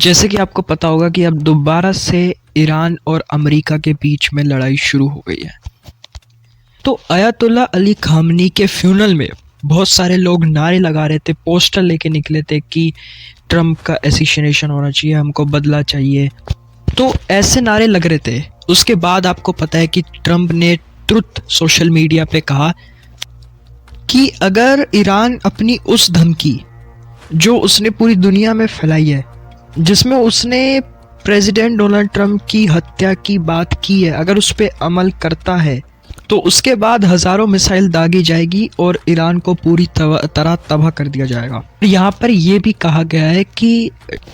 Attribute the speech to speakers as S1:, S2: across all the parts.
S1: जैसे कि आपको पता होगा कि अब दोबारा से ईरान और अमेरिका के बीच में लड़ाई शुरू हो गई है। तो अयातुल्ला अली खामनी के फ्यूनल में बहुत सारे लोग नारे लगा रहे थे, पोस्टर लेके निकले थे कि ट्रम्प का एसिशिनेशन होना चाहिए, हमको बदला चाहिए। तो ऐसे नारे लग रहे थे। उसके बाद आपको पता है कि ट्रम्प ने ट्रुथ सोशल मीडिया पे कहा कि अगर ईरान अपनी उस धमकी जो उसने पूरी दुनिया में फैलाई है, जिसमें उसने प्रेसिडेंट डोनाल्ड ट्रंप की हत्या की बात की है, अगर उस पर अमल करता है तो उसके बाद हज़ारों मिसाइल दागी जाएगी और ईरान को पूरी तरह तबाह कर दिया जाएगा। यहाँ पर यह भी कहा गया है कि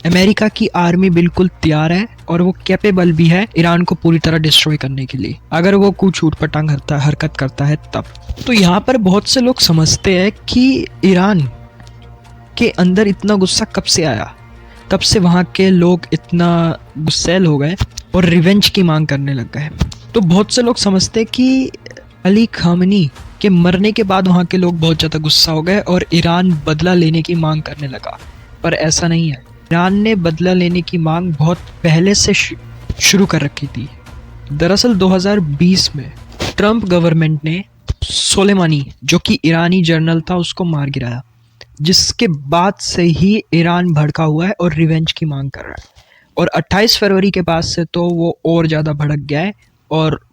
S1: अमेरिका की आर्मी बिल्कुल तैयार है और वो कैपेबल भी है ईरान को पूरी तरह डिस्ट्रॉय करने के लिए, अगर वो कुछ ऊटपटांग हरकत करता है तब। तो यहाँ पर बहुत से लोग समझते हैं कि ईरान के अंदर इतना गुस्सा कब से आया, कब से वहाँ के लोग इतना गुस्सैल हो गए और रिवेंज की मांग करने लग गए। तो बहुत से लोग समझते हैं कि अली खामनी के मरने के बाद वहाँ के लोग बहुत ज़्यादा गुस्सा हो गए और ईरान बदला लेने की मांग करने लगा, पर ऐसा नहीं है। ईरान ने बदला लेने की मांग बहुत पहले से शुरू कर रखी थी। दरअसल 2020 में ट्रंप गवर्नमेंट ने सोलेमानी, जो कि ईरानी जनरल था, उसको मार गिराया, जिसके बाद से ही ईरान भड़का हुआ है और रिवेंज की मांग कर रहा है। और 28 फरवरी के बाद से तो वो और ज़्यादा भड़क गया है और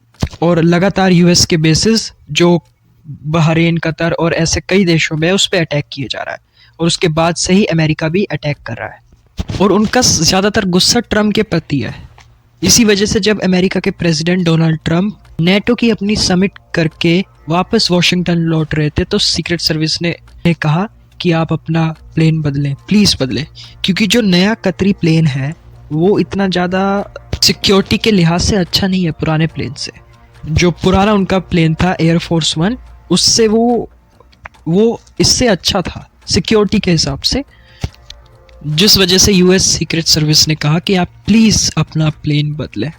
S1: लगातार यूएस के बेसिस जो बहरीन, कतर और ऐसे कई देशों में उस पर अटैक किए जा रहा है। और उसके बाद से ही अमेरिका भी अटैक कर रहा है और उनका ज़्यादातर गुस्सा ट्रम्प के प्रति है। इसी वजह से जब अमेरिका के प्रेसिडेंट डोनाल्ड ट्रम्प नेटो की अपनी समिट करके वापस वॉशिंगटन लौट रहे थे तो सीक्रेट सर्विस ने कहा कि आप अपना प्लेन बदलें, प्लीज़ बदलें, क्योंकि जो नया कतरी प्लेन है वो इतना ज़्यादा सिक्योरिटी के लिहाज से अच्छा नहीं है पुराने प्लेन से। जो पुराना उनका प्लेन था एयरफोर्स वन, उससे वो इससे अच्छा था सिक्योरिटी के हिसाब से, जिस वजह से यूएस सीक्रेट सर्विस ने कहा कि आप प्लीज़ अपना प्लेन बदलें।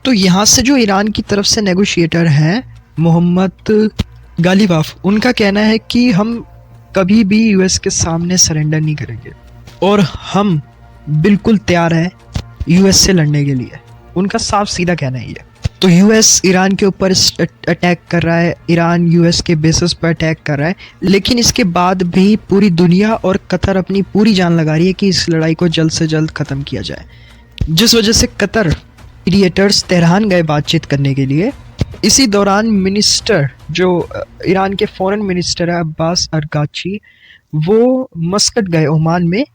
S1: तो यहाँ से जो ईरान की तरफ से नेगोशिएटर हैं मोहम्मद गालिबाफ, उनका कहना है कि हम कभी भी यूएस के सामने सरेंडर नहीं करेंगे और हम बिल्कुल तैयार हैं यूएस से लड़ने के लिए। उनका साफ सीधा कहना है ये। तो यूएस ईरान के ऊपर अटैक कर रहा है, ईरान यूएस के बेसिस पर अटैक कर रहा है, लेकिन इसके बाद भी पूरी दुनिया और कतर अपनी पूरी जान लगा रही है कि इस लड़ाई को जल्द से जल्द ख़त्म किया जाए, जिस वजह से कतर मीडिएटर्स तेहरान गए बातचीत करने के लिए। इसी दौरान मिनिस्टर, जो ईरान के फॉरेन मिनिस्टर है अब्बास अरगाची, वो मस्कट गए ओमान में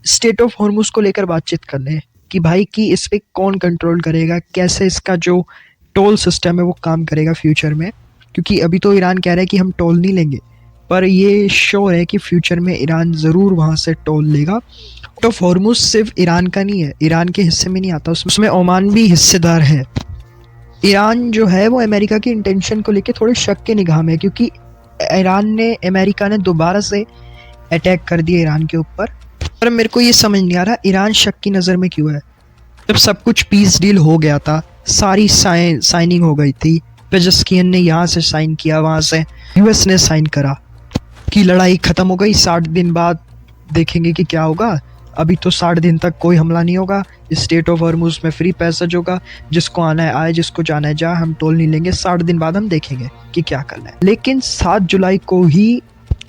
S1: स्टेट ऑफ हॉर्मुज को लेकर बातचीत करने कि भाई कि इस पे कौन कंट्रोल करेगा, कैसे इसका जो टोल सिस्टम है वो काम करेगा फ्यूचर में, क्योंकि अभी तो ईरान कह रहा है कि हम टोल नहीं लेंगे, पर ये श्योर है कि फ्यूचर में ईरान ज़रूर वहाँ से टोल लेगा। तो हॉर्मुज सिर्फ ईरान का नहीं है, ईरान के हिस्से में नहीं आता, उसमें ओमान भी हिस्सेदार है। ईरान जो है वो अमेरिका की इंटेंशन को लेके थोड़े शक के निगाह में है, क्योंकि अमेरिका ने दोबारा से अटैक कर दिया ईरान के ऊपर। पर मेरे को ये समझ नहीं आ रहा ईरान शक की नज़र में क्यों है। जब सब कुछ पीस डील हो गया था, सारी साइनिंग हो गई थी, पेजेस्कियन ने यहाँ से साइन किया, वहाँ से यूएस ने साइन करा कि लड़ाई ख़त्म हो गई, 60 दिन बाद देखेंगे कि क्या होगा। अभी तो 60 दिन तक कोई हमला नहीं होगा, स्टेट ऑफ हॉर्मुज में फ्री पैसेज होगा, जिसको आना है आए, जिसको जाना है जा, हम टोल नहीं लेंगे, 60 दिन बाद हम देखेंगे कि क्या करना है। लेकिन 7 जुलाई को ही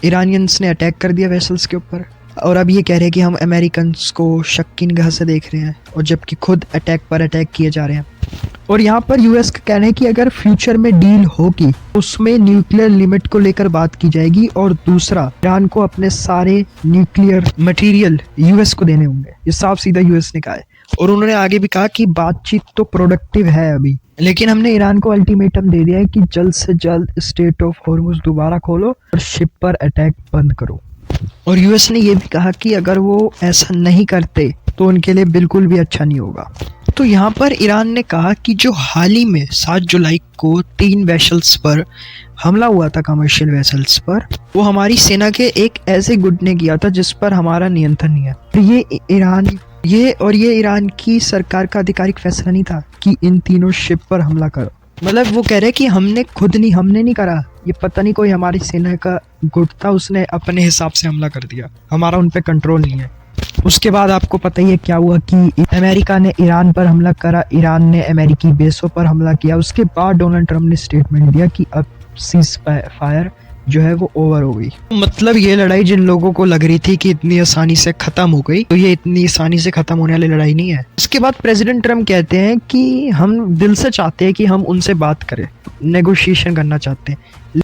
S1: ईरानियंस ने अटैक कर दिया वेसल्स के ऊपर, और अब ये कह रहे हैं कि हम अमेरिकन्स को शक की निगाह से देख रहे हैं, और जबकि खुद अटैक पर अटैक किए जा रहे हैं। और यहाँ पर यूएस का कहना है कि अगर फ्यूचर में डील होगी उसमें न्यूक्लियर लिमिट को लेकर बात की जाएगी, और दूसरा ईरान को अपने सारे न्यूक्लियर मटेरियल यूएस को देने होंगे। ये साफ सीधा यूएस ने कहा है। और उन्होंने आगे भी कहा कि बातचीत तो प्रोडक्टिव है अभी, लेकिन हमने ईरान को अल्टीमेटम दे दिया है कि जल्द से जल्द स्टेट ऑफ हॉर्मुज दोबारा खोलो और शिप पर अटैक बंद करो। और यूएस ने यह भी कहा कि अगर वो ऐसा नहीं करते तो उनके लिए बिल्कुल भी अच्छा नहीं होगा। तो यहाँ पर ईरान ने कहा कि जो हाल ही में 7 जुलाई को 3 वेसल्स पर हमला हुआ था, कमर्शियल वेसल्स पर, वो हमारी सेना के एक ऐसे गुट ने किया था जिस पर हमारा नियंत्रण नहीं है। ये ईरान की सरकार का आधिकारिक फैसला नहीं था कि इन तीनों शिप पर हमला करो। मतलब वो कह रहे कि हमने नहीं करा, ये पता नहीं कोई हमारी सेना का गुट था, उसने अपने हिसाब से हमला कर दिया, हमारा उन पे कंट्रोल नहीं है। उसके बाद आपको पता ही है क्या हुआ कि अमेरिका ने ईरान पर हमला करा, ईरान ने अमेरिकी बेसों पर हमला किया। उसके बाद डोनाल्ड ट्रंप ने स्टेटमेंट दिया कि अब सीज फायर जो है वो ओवर हो गई। मतलब ये लड़ाई जिन लोगों को लग रही थी कि इतनी आसानी से खत्म हो गई, तो ये इतनी आसानी से खत्म होने वाली लड़ाई नहीं है। इसके बाद प्रेसिडेंट ट्रंप कहते हैं कि हम दिल से चाहते हैं कि हम उनसे बात करें, नेगोशिएशन करना चाहते हैं,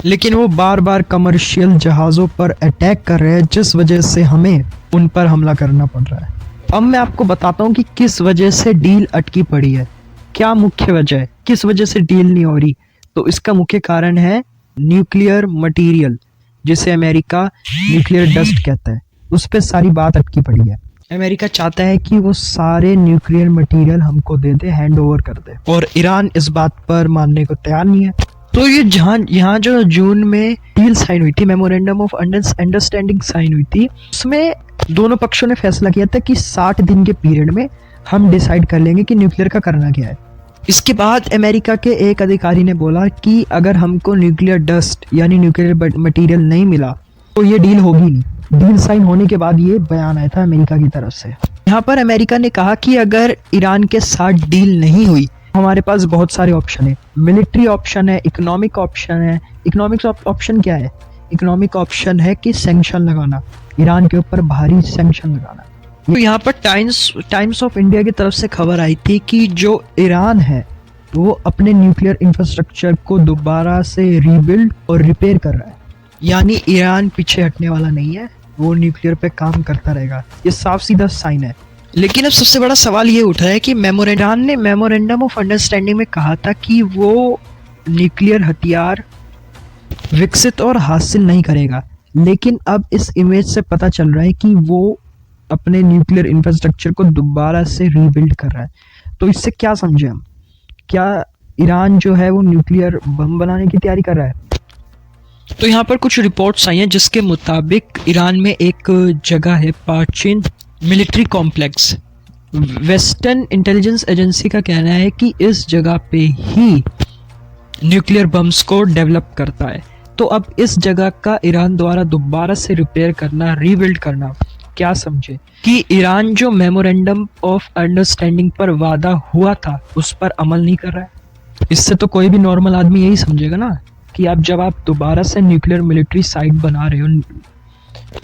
S1: लेकिन वो बार बार कमर्शियल जहाज़ों पर अटैक कर रहे हैं, जिस वजह से हमें उन पर हमला करना पड़ रहा है। अब मैं आपको बताता हूँ कि किस वजह से डील अटकी पड़ी है, क्या मुख्य वजह है, किस वजह से डील नहीं हो रही। तो इसका मुख्य कारण है न्यूक्लियर मटेरियल, जिसे अमेरिका न्यूक्लियर डस्ट कहता है, उस पर सारी बात अटकी पड़ी है। अमेरिका चाहता है कि वो सारे न्यूक्लियर मटेरियल हमको दे दे, हैंड ओवर कर दे, और ईरान इस बात पर मानने को तैयार नहीं है। तो ये यहाँ जो जून में डील साइन हुई थी, मेमोरेंडम ऑफ अंडरस्टैंडिंग साइन हुई थी, उसमें दोनों पक्षों ने फैसला किया था कि 60 दिन के पीरियड में हम डिसाइड कर लेंगे कि न्यूक्लियर का करना क्या है। इसके बाद अमेरिका के एक अधिकारी ने बोला कि अगर हमको न्यूक्लियर डस्ट यानी न्यूक्लियर मटेरियल नहीं मिला तो ये डील होगी नहीं। डील साइन होने के बाद ये बयान आया था अमेरिका की तरफ से। यहाँ पर अमेरिका ने कहा कि अगर ईरान के साथ डील नहीं हुई, हमारे पास बहुत सारे ऑप्शन है, मिलिट्री ऑप्शन है, इकोनॉमिक ऑप्शन है। इकोनॉमिक ऑप्शन क्या है? इकोनॉमिक ऑप्शन है कि सैंक्शन लगाना, ईरान के ऊपर भारी सैंक्शन लगाना। तो यहाँ पर टाइम्स ऑफ इंडिया की तरफ से खबर आई थी कि जो ईरान है वो अपने न्यूक्लियर इंफ्रास्ट्रक्चर को दोबारा से रीबिल्ड और रिपेयर कर रहा है, यानी ईरान पीछे हटने वाला नहीं है, वो न्यूक्लियर पे काम करता रहेगा। ये साफ सीधा साइन है। लेकिन अब सबसे बड़ा सवाल ये उठा है कि ईरान ने मेमोरेंडम ऑफ अंडरस्टैंडिंग में कहा था कि वो न्यूक्लियर हथियार विकसित और हासिल नहीं करेगा, लेकिन अब इस इमेज से पता चल रहा है कि वो अपने न्यूक्लियर इंफ्रास्ट्रक्चर को दोबारा से रीबिल्ड कर रहा है। तो इससे क्या समझे हम? क्या ईरान जो है वो न्यूक्लियर बम बनाने की तैयारी कर रहा है? तो यहाँ पर कुछ रिपोर्ट्स आई हैं जिसके मुताबिक ईरान में एक जगह है Parchin military complex. Western intelligence agency का कहना है कि इस जगह पे ही न्यूक्लियर बम्स को डेवलप करता है। तो अब इस जगह का ईरान द्वारा दोबारा से रिपेयर करना, रीबिल्ड करना, क्या समझे कि ईरान जो मेमोरेंडम ऑफ अंडरस्टैंडिंग पर वादा हुआ था उस पर अमल नहीं कर रहा है। इससे तो कोई भी नॉर्मल आदमी यही समझेगा ना कि जब आप दोबारा से न्यूक्लियर मिलिट्री साइट बना रहे हो,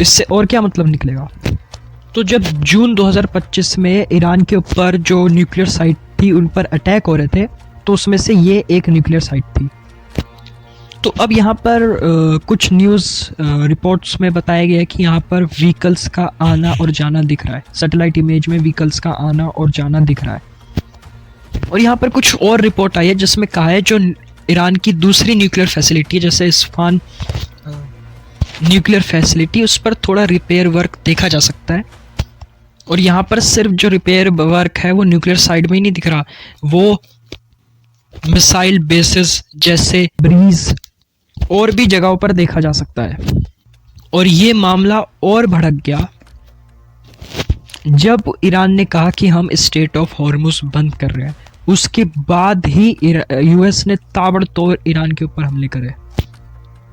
S1: इससे और क्या मतलब निकलेगा। तो जब जून 2025 में ईरान के ऊपर जो न्यूक्लियर साइट थी उन पर अटैक हो रहे थे, तो उसमें से ये एक न्यूक्लियर साइट थी। तो अब यहाँ पर कुछ न्यूज़ रिपोर्ट्स में बताया गया है कि यहाँ पर व्हीकल्स का आना और जाना दिख रहा है। सैटेलाइट इमेज में व्हीकल्स का आना और जाना दिख रहा है। और यहाँ पर कुछ और रिपोर्ट आई है जिसमें कहा है जो ईरान की दूसरी न्यूक्लियर फैसिलिटी है, जैसे इस्फहान न्यूक्लियर फैसिलिटी, उस पर थोड़ा रिपेयर वर्क देखा जा सकता है। और यहाँ पर सिर्फ जो रिपेयर वर्क है वो न्यूक्लियर साइड में ही नहीं दिख रहा, वो मिसाइल बेसिस जैसे ब्रीज और भी जगहों पर देखा जा सकता है। और ये मामला और भड़क गया जब ईरान ने कहा कि हम स्ट्रेट ऑफ हॉर्मुज बंद कर रहे हैं। उसके बाद ही यूएस ने ताबड़तोड़ ईरान के ऊपर हमले करे,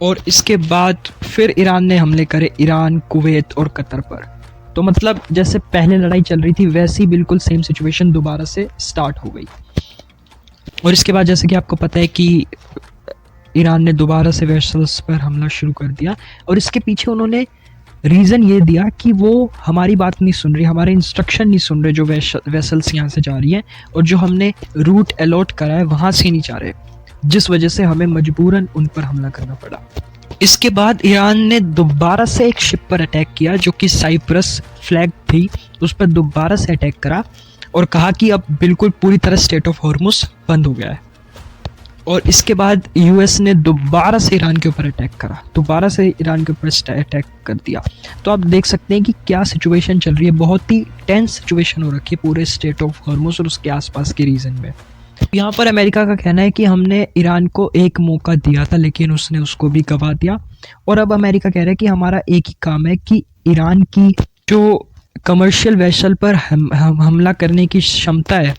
S1: और इसके बाद फिर ईरान ने हमले करे ईरान, कुवैत और कतर पर। तो मतलब जैसे पहले लड़ाई चल रही थी वैसी बिल्कुल सेम सिचुएशन दोबारा से स्टार्ट हो गई। और इसके बाद जैसे कि आपको पता है कि ईरान ने दोबारा से वेसल्स पर हमला शुरू कर दिया, और इसके पीछे उन्होंने रीज़न ये दिया कि वो हमारी बात नहीं सुन रही, हमारे इंस्ट्रक्शन नहीं सुन रहे, जो वेसल्स यहाँ से जा रही हैं और जो हमने रूट अलॉट करा है वहाँ से नहीं जा रहे, जिस वजह से हमें मजबूरन उन पर हमला करना पड़ा। इसके बाद ईरान ने दोबारा से एक शिप पर अटैक किया जो कि साइप्रस फ्लैग थी, उस पर दोबारा से अटैक करा और कहा कि अब बिल्कुल पूरी तरह स्ट्रेट ऑफ हॉर्मुज बंद हो गया है। और इसके बाद यूएस ने दोबारा से ईरान के ऊपर अटैक करा, दोबारा से ईरान के ऊपर अटैक कर दिया। तो आप देख सकते हैं कि क्या सिचुएशन चल रही है, बहुत ही टेंस सिचुएशन हो रखी है पूरे स्ट्रेट ऑफ हॉर्मुज और उसके आसपास के रीजन में। यहाँ पर अमेरिका का कहना है कि हमने ईरान को एक मौका दिया था लेकिन उसने उसको भी गवा दिया, और अब अमेरिका कह रहा है कि हमारा एक ही काम है कि ईरान की जो कमर्शियल वेसल पर हमला करने की क्षमता है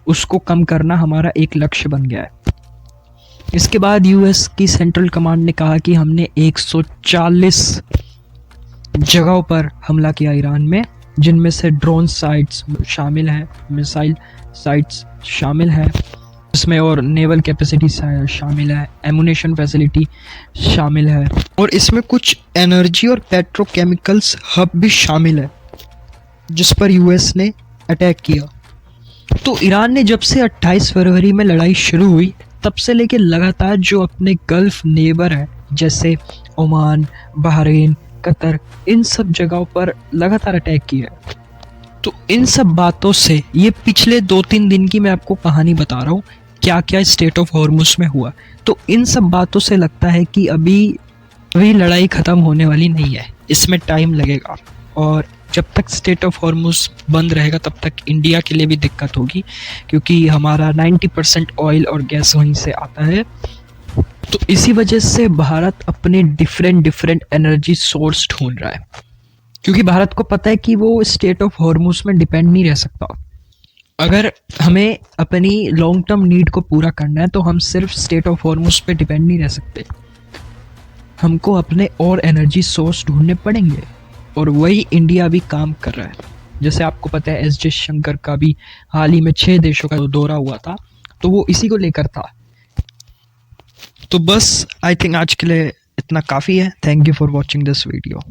S1: उसको कम करना हमारा एक लक्ष्य बन गया है। इसके बाद यूएस की सेंट्रल कमांड ने कहा कि हमने 140 जगहों पर हमला किया ईरान में, जिनमें से ड्रोन साइट्स शामिल हैं, मिसाइल साइट्स शामिल हैं, इसमें और नेवल कैपेसिटी शामिल है, एमुनेशन फैसिलिटी शामिल है, और इसमें कुछ एनर्जी और पेट्रोकेमिकल्स हब भी शामिल है जिस पर यूएस ने अटैक किया। तो ईरान ने जब से 28 फरवरी में लड़ाई शुरू हुई तब से लेकर लगातार जो अपने गल्फ नेबर है जैसे ओमान, बहरीन, कतर, इन सब जगहों पर लगातार अटैक किया है। तो इन सब बातों से ये पिछले 2-3 दिन की मैं आपको कहानी बता रहा हूँ क्या क्या स्टेट ऑफ हॉर्मुज में हुआ। तो इन सब बातों से लगता है कि अभी लड़ाई ख़त्म होने वाली नहीं है, इसमें टाइम लगेगा, और जब तक स्टेट ऑफ हॉर्मुज बंद रहेगा तब तक इंडिया के लिए भी दिक्कत होगी, क्योंकि हमारा 90% ऑयल और गैस वहीं से आता है। तो इसी वजह से भारत अपने डिफरेंट एनर्जी सोर्स ढूंढ रहा है, क्योंकि भारत को पता है कि वो स्टेट ऑफ हॉर्मुज में डिपेंड नहीं रह सकता। अगर हमें अपनी लॉन्ग टर्म नीड को पूरा करना है तो हम सिर्फ स्टेट ऑफ हॉर्मुज पे डिपेंड नहीं रह सकते, हमको अपने और एनर्जी सोर्स ढूंढने पड़ेंगे, और वही इंडिया भी काम कर रहा है। जैसे आपको पता है एस जयशंकर का भी हाल ही में 6 देशों का दौरा हुआ था, तो वो इसी को लेकर था। तो बस आई थिंक आज के लिए इतना काफ़ी है। Thank you for watching this video.